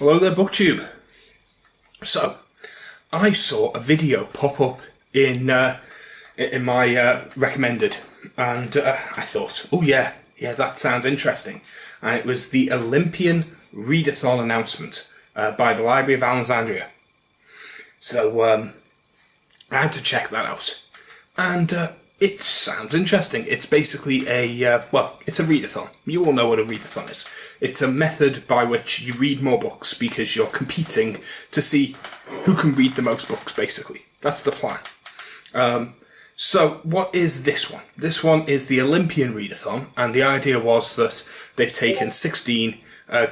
Hello there, Booktube. So, I saw a video pop up in my recommended, and I thought, oh yeah, that sounds interesting. And it was the Olympian Readathon announcement by the Library of Alexandria. So I had to check that out, and it sounds interesting. It's basically it's a readathon. You all know what a readathon is. It's a method by which you read more books because you're competing to see who can read the most books, basically. That's the plan. So what is this one? This one is the Olympian Readathon, and the idea was that they've taken 16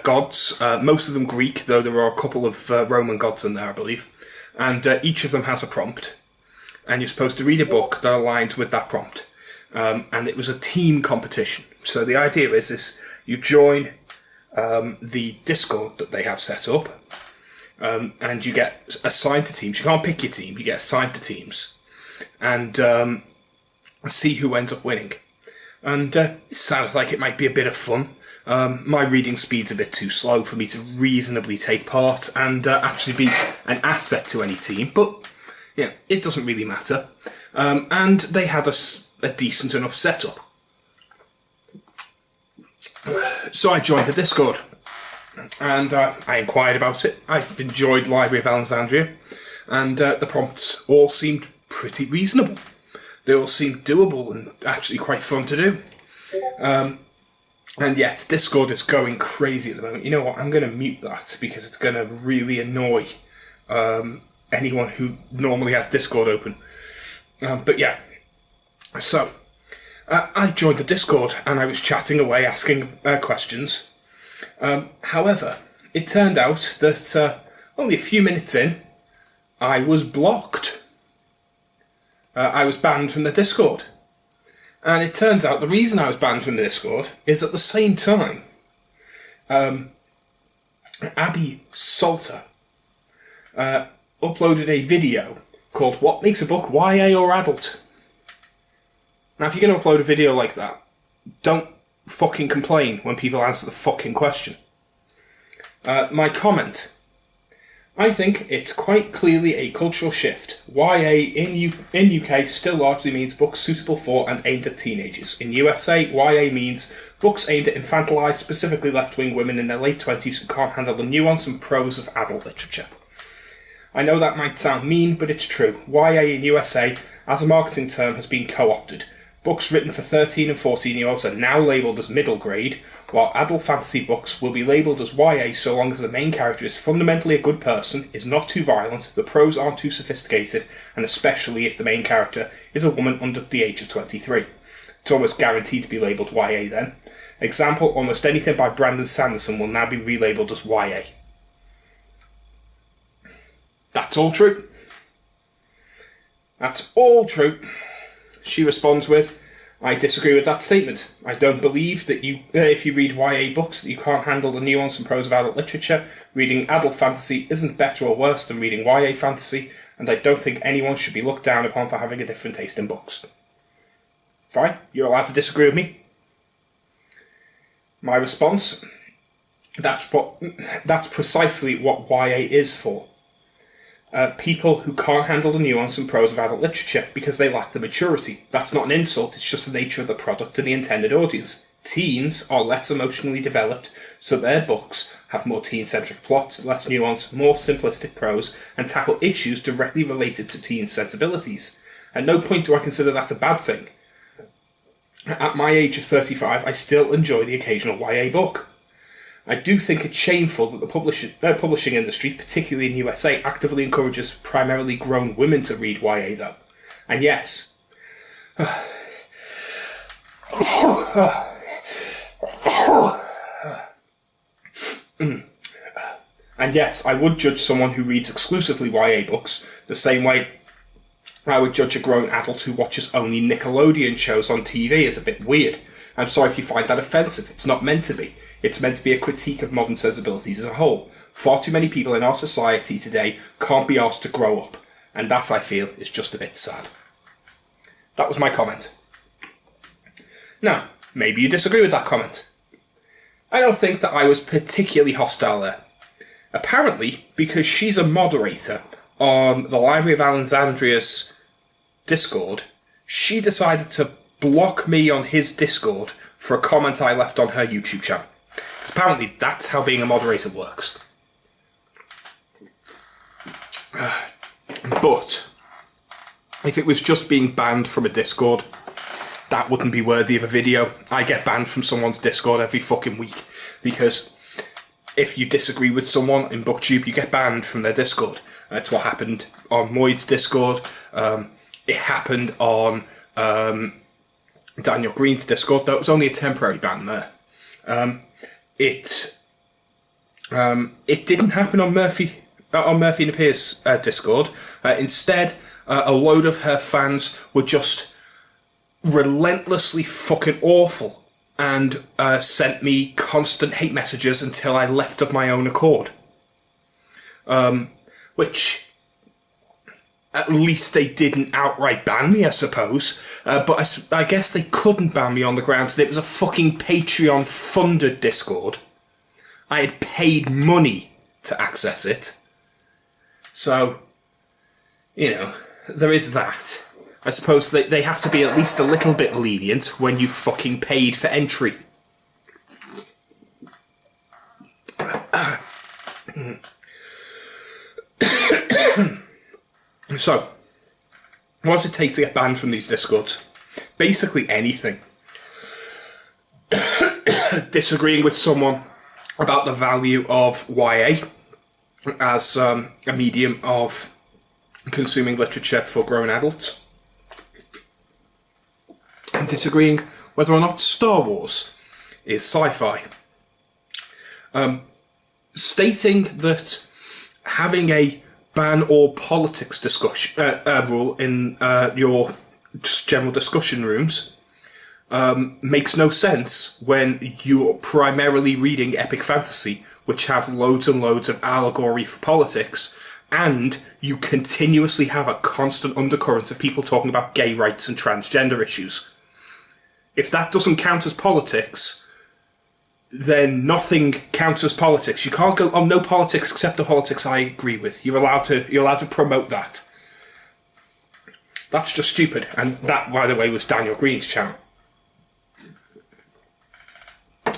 gods, most of them Greek, though there are a couple of Roman gods in there, I believe, and each of them has a prompt. And you're supposed to read a book that aligns with that prompt. And it was a team competition. So the idea is you join the Discord that they have set up, and you get assigned to teams. You can't pick your team, you get assigned to teams, and see who ends up winning. And it sounds like it might be a bit of fun. My reading speed's a bit too slow for me to reasonably take part and actually be an asset to any team, but yeah, it doesn't really matter. And they had a decent enough setup. So I joined the Discord, and I inquired about it. I've enjoyed Library of Alexandria, and the prompts all seemed pretty reasonable. They all seemed doable and actually quite fun to do. And yet, Discord is going crazy at the moment. You know what, I'm going to mute that because it's going to really annoy anyone who normally has Discord open. But yeah, so I joined the Discord and I was chatting away, asking questions. However, it turned out that only a few minutes in, I was blocked. I was banned from the Discord. And it turns out the reason I was banned from the Discord is at the same time, Abby Salter uploaded a video called What Makes a Book YA or Adult? Now, if you're going to upload a video like that, don't fucking complain when people answer the fucking question. My comment. I think it's quite clearly a cultural shift. YA in UK still largely means books suitable for and aimed at teenagers. In USA, YA means books aimed at infantilized, specifically left-wing women in their late 20s who can't handle the nuance and prose of adult literature. I know that might sound mean, but it's true. YA in USA, as a marketing term, has been co-opted. Books written for 13 and 14-year-olds are now labelled as middle grade, while adult fantasy books will be labelled as YA so long as the main character is fundamentally a good person, is not too violent, the prose aren't too sophisticated, and especially if the main character is a woman under the age of 23. It's almost guaranteed to be labelled YA then. Example, almost anything by Brandon Sanderson will now be relabelled as YA. That's all true. That's all true. She responds with, I disagree with that statement. I don't believe that if you read YA books that you can't handle the nuance and prose of adult literature. Reading adult fantasy isn't better or worse than reading YA fantasy, and I don't think anyone should be looked down upon for having a different taste in books. Fine, you're allowed to disagree with me. My response, that's precisely what YA is for. People who can't handle the nuance and prose of adult literature because they lack the maturity. That's not an insult, it's just the nature of the product and the intended audience. Teens are less emotionally developed, so their books have more teen-centric plots, less nuance, more simplistic prose, and tackle issues directly related to teen sensibilities. At no point do I consider that a bad thing. At my age of 35, I still enjoy the occasional YA book. I do think it's shameful that the publishing industry, particularly in the USA, actively encourages primarily grown women to read YA, though. And yes, I would judge someone who reads exclusively YA books the same way I would judge a grown adult who watches only Nickelodeon shows on TV as a bit weird. I'm sorry if you find that offensive. It's not meant to be. It's meant to be a critique of modern sensibilities as a whole. Far too many people in our society today can't be asked to grow up, and that, I feel, is just a bit sad. That was my comment. Now, maybe you disagree with that comment. I don't think that I was particularly hostile there. apparently, because she's a moderator on the Library of Alexandria's Discord, she decided to block me on his Discord for a comment I left on her YouTube channel. Because apparently that's how being a moderator works. But if it was just being banned from a Discord, that wouldn't be worthy of a video. I get banned from someone's Discord every fucking week, because if you disagree with someone in Booktube, you get banned from their Discord. That's what happened on Moyd's Discord. It happened on Daniel Green's Discord, though it was only a temporary ban there. It didn't happen on Murphy and Appear's Discord. Instead, a load of her fans were just relentlessly fucking awful and sent me constant hate messages until I left of my own accord. Which, at least they didn't outright ban me, I suppose. But I guess they couldn't ban me on the grounds that it was a fucking Patreon-funded Discord. I had paid money to access it. So, you know, there is that. I suppose they have to be at least a little bit lenient when you fucking paid for entry. So, what does it take to get banned from these Discords? Basically anything. Disagreeing with someone about the value of YA as a medium of consuming literature for grown adults. Disagreeing whether or not Star Wars is sci-fi. Stating that having a ban all politics discussion rule in your general discussion rooms makes no sense when you're primarily reading epic fantasy, which have loads and loads of allegory for politics, and you continuously have a constant undercurrent of people talking about gay rights and transgender issues. If that doesn't count as politics, then nothing counts as politics. You can't go, oh, no politics except the politics I agree with. You're allowed to promote that. That's just stupid. And that, by the way, was Daniel Green's channel.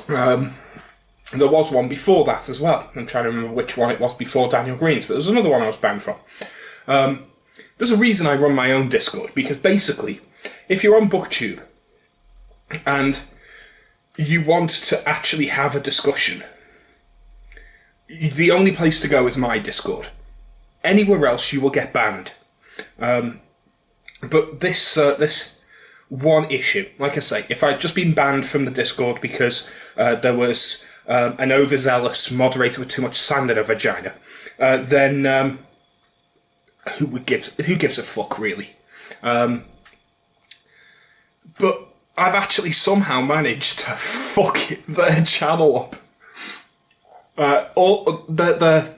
There was one before that as well. I'm trying to remember which one it was before Daniel Green's, but there was another one I was banned from. There's a reason I run my own Discord, because basically, if you're on Booktube and you want to actually have a discussion, the only place to go is my Discord. Anywhere else you will get banned. But this one issue, like I say, if I'd just been banned from the Discord because there was an overzealous moderator with too much sand in her vagina, then who gives a fuck, really? But I've actually somehow managed to fuck their channel up. All the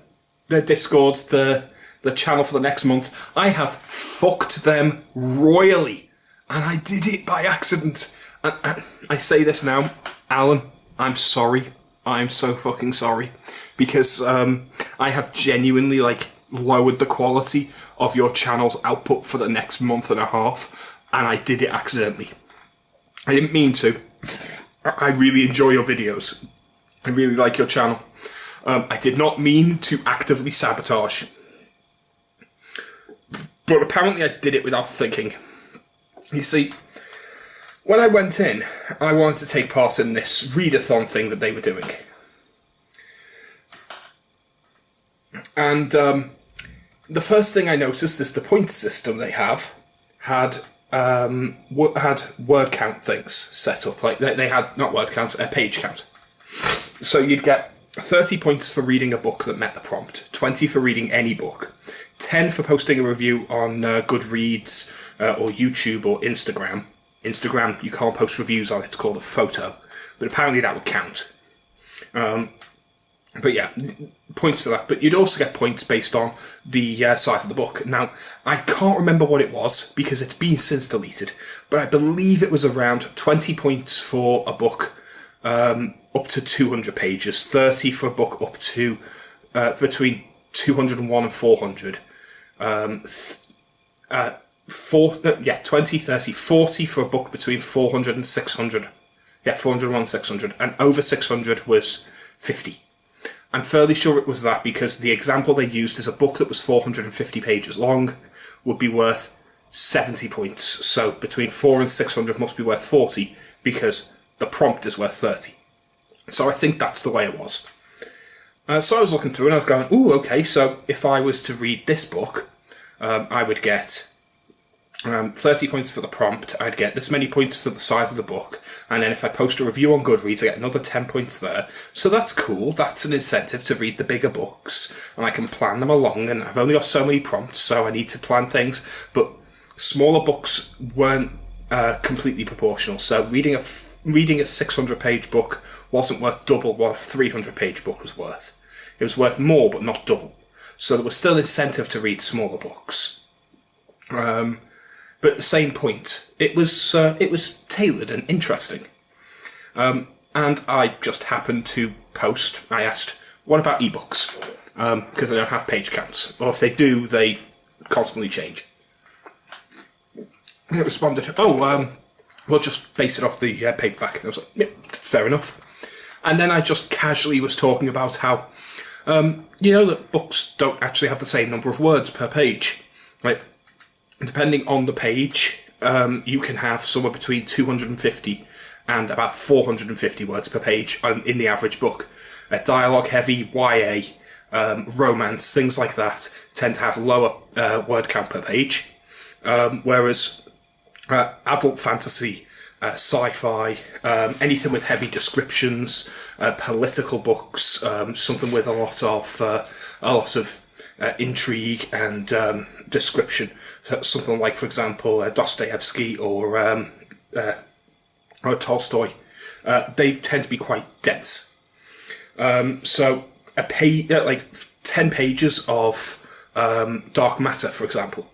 Discord, the channel for the next month, I have fucked them royally. And I did it by accident. And I say this now, Alan, I'm sorry. I'm so fucking sorry. Because I have genuinely, lowered the quality of your channel's output for the next month and a half. And I did it accidentally. I didn't mean to. I really enjoy your videos. I really like your channel. I did not mean to actively sabotage. But apparently I did it without thinking. You see, when I went in, I wanted to take part in this readathon thing that they were doing. And the first thing I noticed is the point system they have had word count things set up. Like they had, not word count, a page count. So you'd get 30 points for reading a book that met the prompt, 20 for reading any book, 10 for posting a review on Goodreads or YouTube or Instagram. Instagram, you can't post reviews on, it's called a photo. But apparently that would count. But yeah, points for that. But you'd also get points based on the size of the book. Now, I can't remember what it was, because it's been since deleted, but I believe it was around 20 points for a book up to 200 pages, 30 for a book up to between 201 and 400. 20, 30, 40 for a book between 400 and 600. Yeah, 401, 600. And over 600 was 50. I'm fairly sure it was that because the example they used is a book that was 450 pages long would be worth 70 points. So between 4 and 600 must be worth 40 because the prompt is worth 30. So I think that's the way it was. So I was looking through and I was going, ooh, okay, so if I was to read this book, I would get 30 points for the prompt, I'd get this many points for the size of the book, and then if I post a review on Goodreads, I get another 10 points there. So that's cool, that's an incentive to read the bigger books, and I can plan them along, and I've only got so many prompts, so I need to plan things, but smaller books weren't completely proportional, so reading a 600-page book wasn't worth double what a 300-page book was worth. It was worth more, but not double. So there was still incentive to read smaller books. But at the same point, it was tailored and interesting. And I just happened to post, I asked, what about ebooks? Because they don't have page counts. Or if they do, they constantly change. And it responded, we'll just base it off the paperback. And I was like, yeah, fair enough. And then I just casually was talking about how, that books don't actually have the same number of words per page. Like, depending on the page, you can have somewhere between 250 and about 450 words per page in the average book. Dialogue-heavy, YA, romance, things like that tend to have lower word count per page, whereas adult fantasy, sci-fi, anything with heavy descriptions, political books, something with a lot of intrigue and description. Something like, for example, Dostoevsky or Tolstoy. They tend to be quite dense. So a page, like 10 pages of dark matter, for example,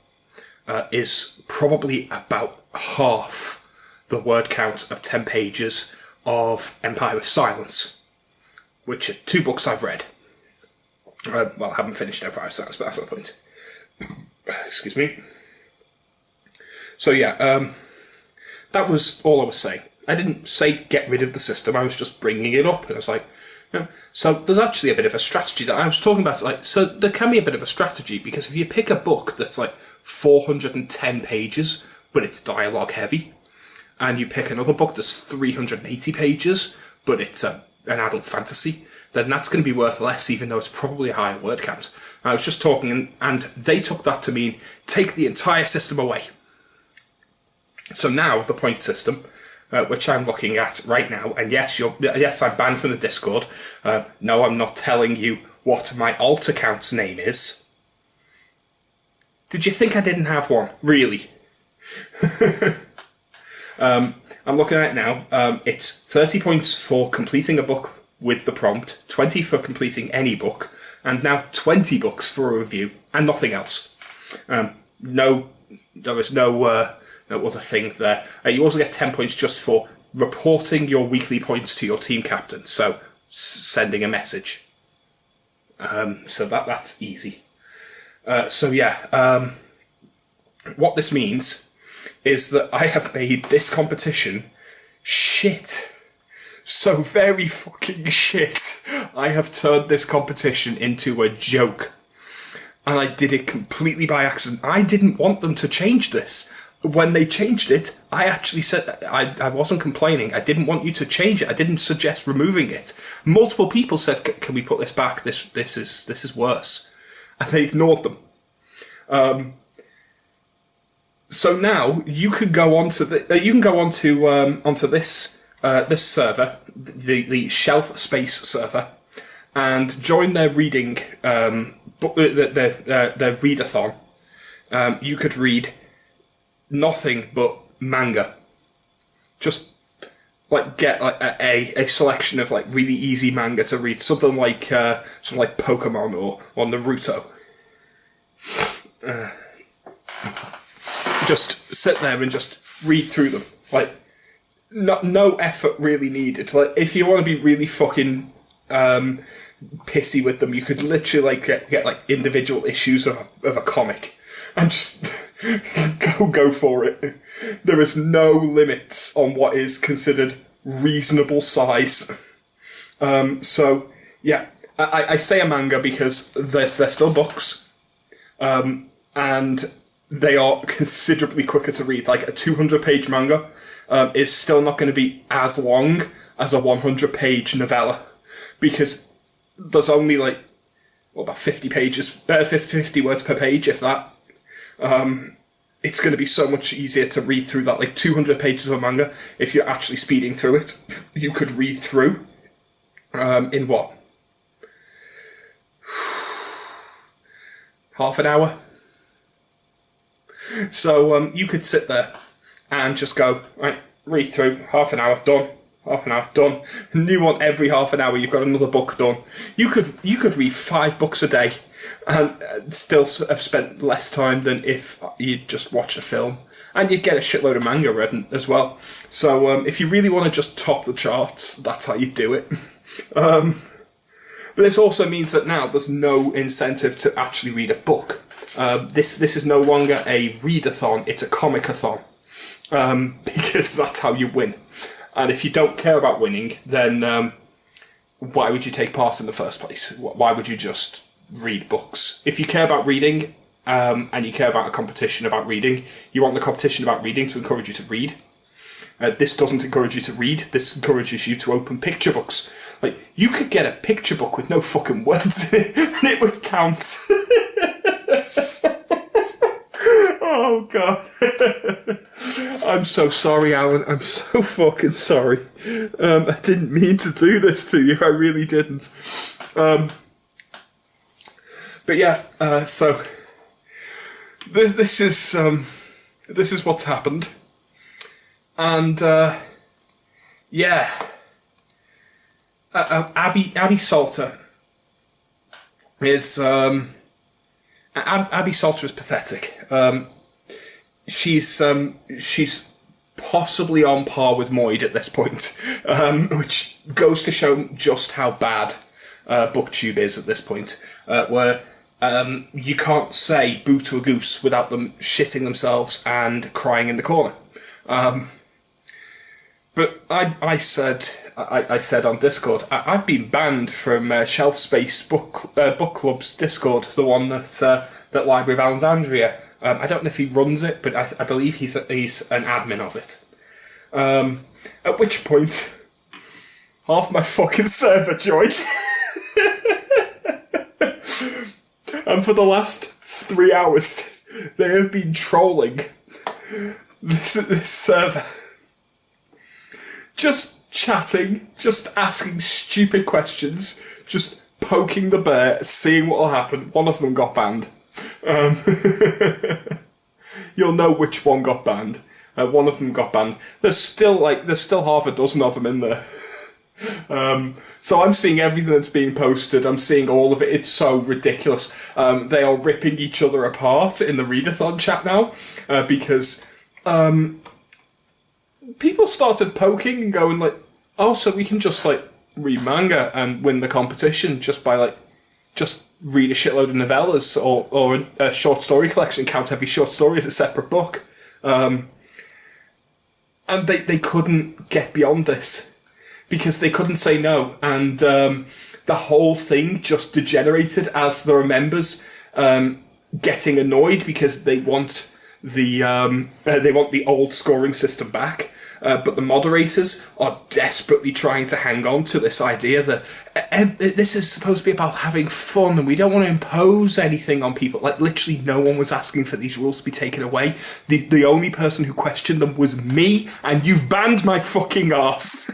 is probably about half the word count of 10 pages of Empire of Silence, which are 2 books I've read. I haven't finished Empire of Silence, but that's not the point. Excuse me. So yeah, that was all I was saying. I didn't say get rid of the system, I was just bringing it up, and I was like, so there's actually a bit of a strategy that I was talking about. So there can be a bit of a strategy, because if you pick a book that's like 410 pages, but it's dialogue heavy, and you pick another book that's 380 pages, but it's an adult fantasy, then that's going to be worth less, even though it's probably a higher word count. I was just talking, and they took that to mean take the entire system away. So now the point system, which I'm looking at right now, and yes, I'm banned from the Discord. No, I'm not telling you what my alt account's name is. Did you think I didn't have one? Really? I'm looking at it now. It's 30 points for completing a book with the prompt, 20 for completing any book, and now 20 books for a review, and nothing else. There is no other thing there. You also get 10 points just for reporting your weekly points to your team captain, so sending a message. So that's easy. What this means is that I have made this competition shit. So very fucking shit. I have turned this competition into a joke. And I did it completely by accident. I didn't want them to change this. When they changed it, I actually said, I wasn't complaining. I didn't want you to change it. I didn't suggest removing it. Multiple people said, can we put this back? This is worse. And they ignored them. So now you can go onto onto this server, the Shelf Space server, and join their reading their readathon. You could read nothing but manga. Just get a selection of really easy manga to read, something like Pokemon or Naruto. Just sit there and just read through them. No effort really needed. If you want to be really fucking pissy with them. You could literally like get like individual issues of a comic and just go for it. There is no limits on what is considered reasonable size. So yeah, I say a manga because they're still books, and they are considerably quicker to read. Like a 200-page manga is still not going to be as long as a 100-page novella, because there's only like about 50 pages, 50 words per page, if that. It's going to be so much easier to read through that. Like 200 pages of a manga, if you're actually speeding through it, you could read through in what? Half an hour? So you could sit there and just go, right, read through, half an hour, done. Half an hour, done. New one every half an hour, you've got another book done. You could read 5 books a day and still have spent less time than if you just watched a film. And you'd get a shitload of manga read as well. So if you really want to just top the charts, that's how you do it. But this also means that now there's no incentive to actually read a book. This is no longer a readathon, it's a comic-a-thon. Because that's how you win. And if you don't care about winning, then why would you take part in the first place? Why would you just read books? If you care about reading, and you care about a competition about reading, you want the competition about reading to encourage you to read. This doesn't encourage you to read, this encourages you to open picture books. Like, you could get a picture book with no fucking words in it, and it would count. Oh, God. I'm so sorry, Alan. I'm so fucking sorry. I didn't mean to do this to you. I really didn't. But yeah, so this is what's happened. And, yeah. Abby Salter is... Abby Salter is pathetic. She's possibly on par with Moyd at this point, which goes to show just how bad Booktube is at this point, where you can't say boo to a goose without them shitting themselves and crying in the corner. But I said on Discord, I've been banned from Shelf Space Book Club's Discord, the one that Library of Alexandria. I don't know if he runs it, but I believe he's an admin of it. At which point, half my fucking server joined. And for the last 3 hours, they have been trolling this server. Just chatting, just asking stupid questions, just poking the bear, seeing what will happen. One of them got banned. You'll know which one got banned. One of them got banned. There's still half a dozen of them in there. So I'm seeing everything that's being posted. I'm seeing all of it. It's so ridiculous. They are ripping each other apart in the Readathon chat now, because people started poking and going like, oh, so we can just like read manga and win the competition just by like just read a shitload of novellas or a short story collection, count every short story as a separate book. And they couldn't get beyond this because they couldn't say no. And the whole thing just degenerated as there are members getting annoyed because they want the old scoring system back. But the moderators are desperately trying to hang on to this idea that this is supposed to be about having fun and we don't want to impose anything on people. Like, literally no one was asking for these rules to be taken away. The only person who questioned them was me, and you've banned my fucking arse.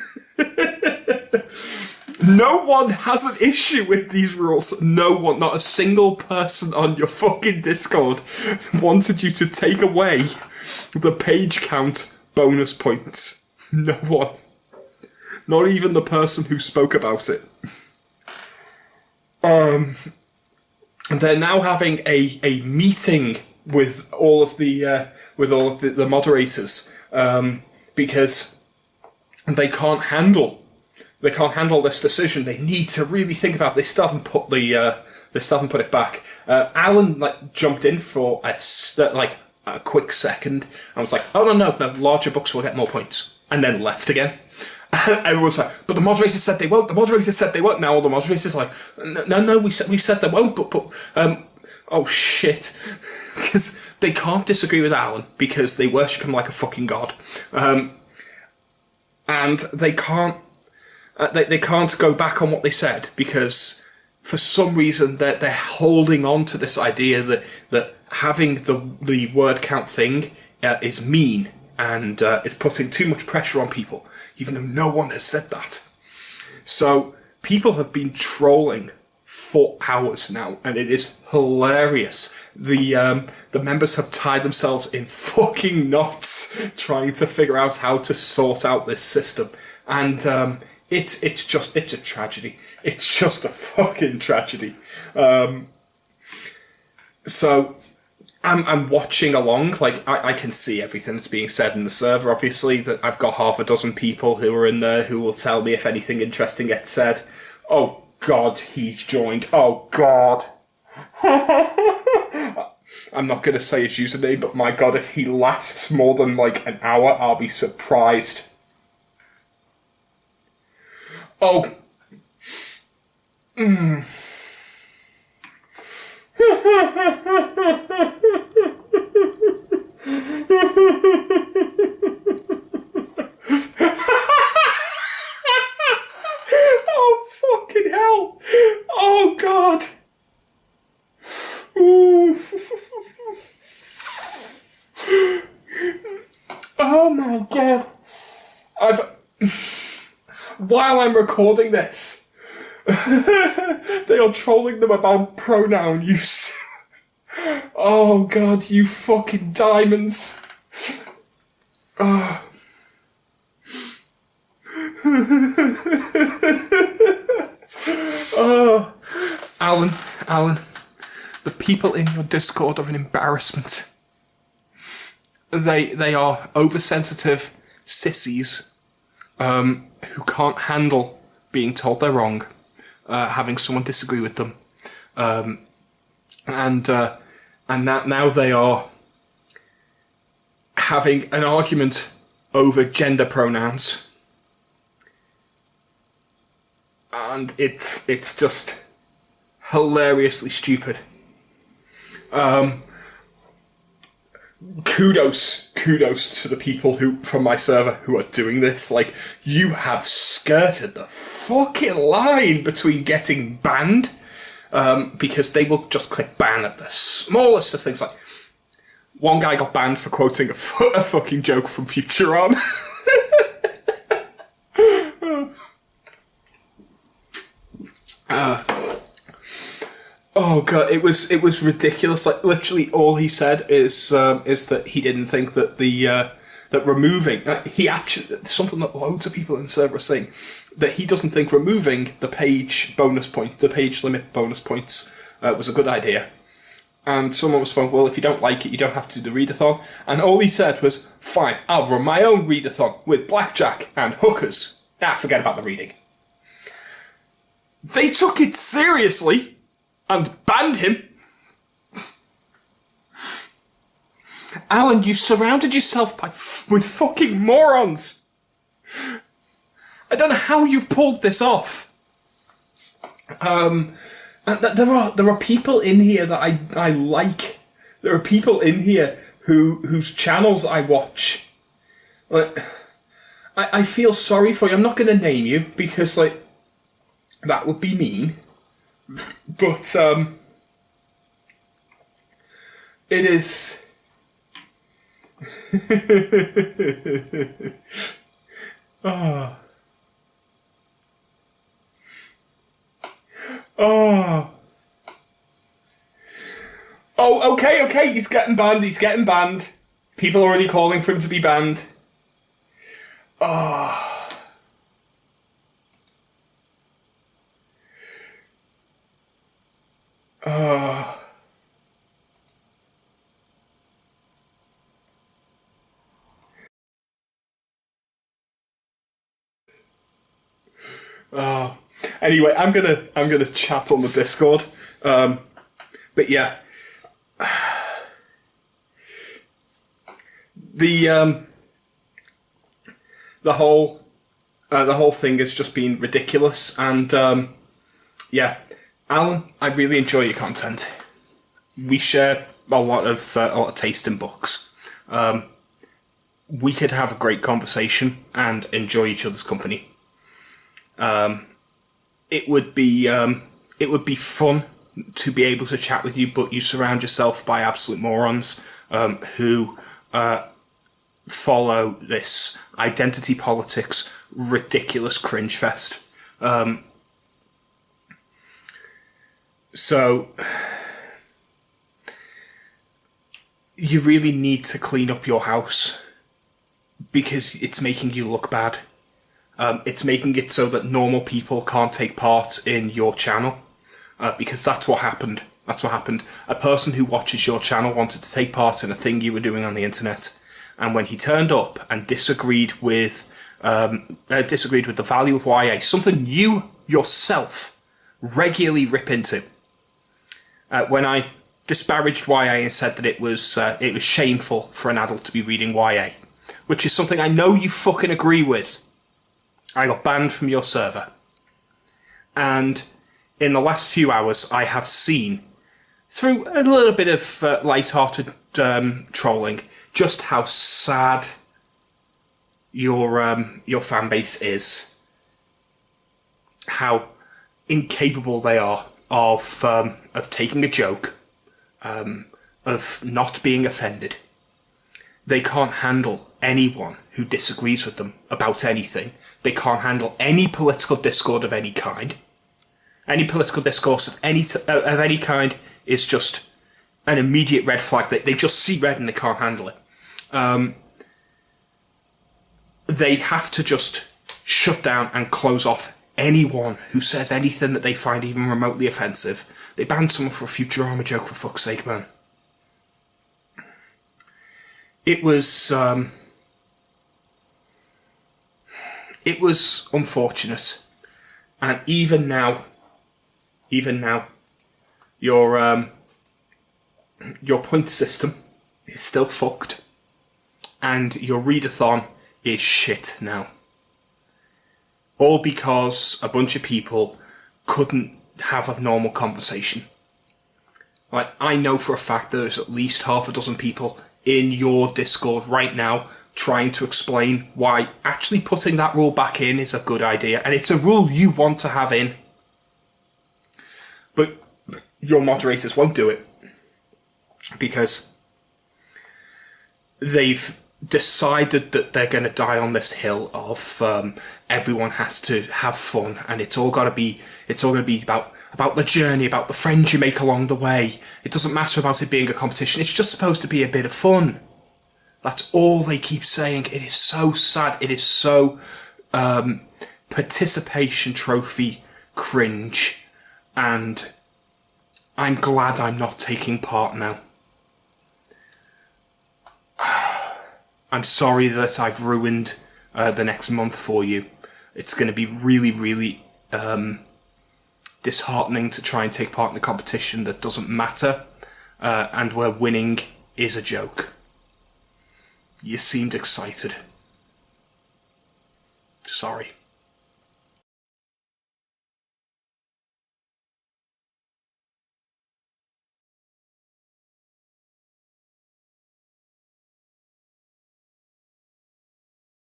No one has an issue with these rules. No one, not a single person on your fucking Discord wanted you to take away the page count bonus points. No one. Not even the person who spoke about it. And they're now having a meeting with all of the moderators because they can't handle handle this decision. They need to really think about it. They still haven't put it back. Alan jumped in for a quick second and was like, "Oh no, larger books will get more points," and then left again. Everyone was like, "But the moderator said they won't. The moderator said they won't." Now all the moderators are like, "No, we said they won't." But oh shit, because they can't disagree with Alan because they worship him like a fucking god, and they can't go back on what they said because for some reason they're holding on to this idea that having the word count thing is mean and is putting too much pressure on people, even though no one has said that. So people have been trolling for hours now, and it is hilarious. The members have tied themselves in fucking knots trying to figure out how to sort out this system, and it's a tragedy. It's just a fucking tragedy. So I'm watching along. I can see everything that's being said in the server. Obviously, that I've got half a dozen people who are in there who will tell me if anything interesting gets said. Oh God, he's joined. Oh God. I'm not going to say his username, but my God, if he lasts more than an hour, I'll be surprised. Oh. Oh, fucking hell. Oh, God. Ooh. Oh, my God. While I'm recording this, they are trolling them about pronoun use. Oh, God, you fucking diamonds. Oh. Oh. Alan, the people in your Discord are an embarrassment. They are oversensitive sissies who can't handle being told they're wrong, having someone disagree with them, and now they are having an argument over gender pronouns, and it's just hilariously stupid. Kudos to the people from my server who are doing this. You have skirted the fucking line between getting banned, because they will just click ban at the smallest of things. One guy got banned for quoting a fucking joke from Futurama. Oh God, it was ridiculous. Literally, all he said is that he didn't think that that removing he actually something that loads of people in the server are saying, that he doesn't think removing the page limit bonus points was a good idea. And someone responded, "Well, if you don't like it, you don't have to do the readathon." And all he said was, "Fine, I'll run my own readathon with blackjack and hookers." Forget about the reading. They took it seriously and banned him. Alan, you surrounded yourself with fucking morons. I don't know how you've pulled this off. And there are people in here that I like. There are people in here whose channels I watch. I feel sorry for you. I'm not going to name you because that would be mean. But it is. Oh. Oh. Oh, okay, he's getting banned. People are already calling for him to be banned. Oh. Anyway, I'm gonna chat on the Discord. But yeah, the whole thing has just been ridiculous, and yeah, Alan, I really enjoy your content. We share a lot of taste in books. We could have a great conversation and enjoy each other's company. It would be fun to be able to chat with you, but you surround yourself by absolute morons who follow this identity politics ridiculous cringe fest. So you really need to clean up your house because it's making you look bad. It's making it so that normal people can't take part in your channel, because that's what happened. That's what happened. A person who watches your channel wanted to take part in a thing you were doing on the internet, and when he turned up and disagreed with the value of YA, something you yourself regularly rip into. When I disparaged YA and said that it was shameful for an adult to be reading YA, which is something I know you fucking agree with, I got banned from your server. And in the last few hours, I have seen, through a little bit of light-hearted trolling, just how sad your fan base is, how incapable they are of taking a joke, of not being offended. They can't handle anyone who disagrees with them about anything. They can't handle any political discord of any kind. Any political discourse of any kind is just an immediate red flag. They just see red and they can't handle it. They have to just shut down and close off anyone who says anything that they find even remotely offensive. They banned someone for a Futurama joke, for fuck's sake, man. It was unfortunate, and even now, your point system is still fucked, and your readathon is shit now. All because a bunch of people couldn't have a normal conversation. Like, I know for a fact there's at least half a dozen people in your Discord right now trying to explain why actually putting that rule back in is a good idea, and it's a rule you want to have in. But your moderators won't do it because they've decided that they're going to die on this hill of everyone has to have fun, and it's all got to be about the journey, about the friends you make along the way. It doesn't matter about it being a competition. It's just supposed to be a bit of fun. That's all they keep saying. It is so sad. It is so participation trophy cringe, and I'm glad I'm not taking part now. I'm sorry that I've ruined the next month for you. It's going to be really, really disheartening to try and take part in a competition that doesn't matter, and where winning is a joke. You seemed excited. Sorry.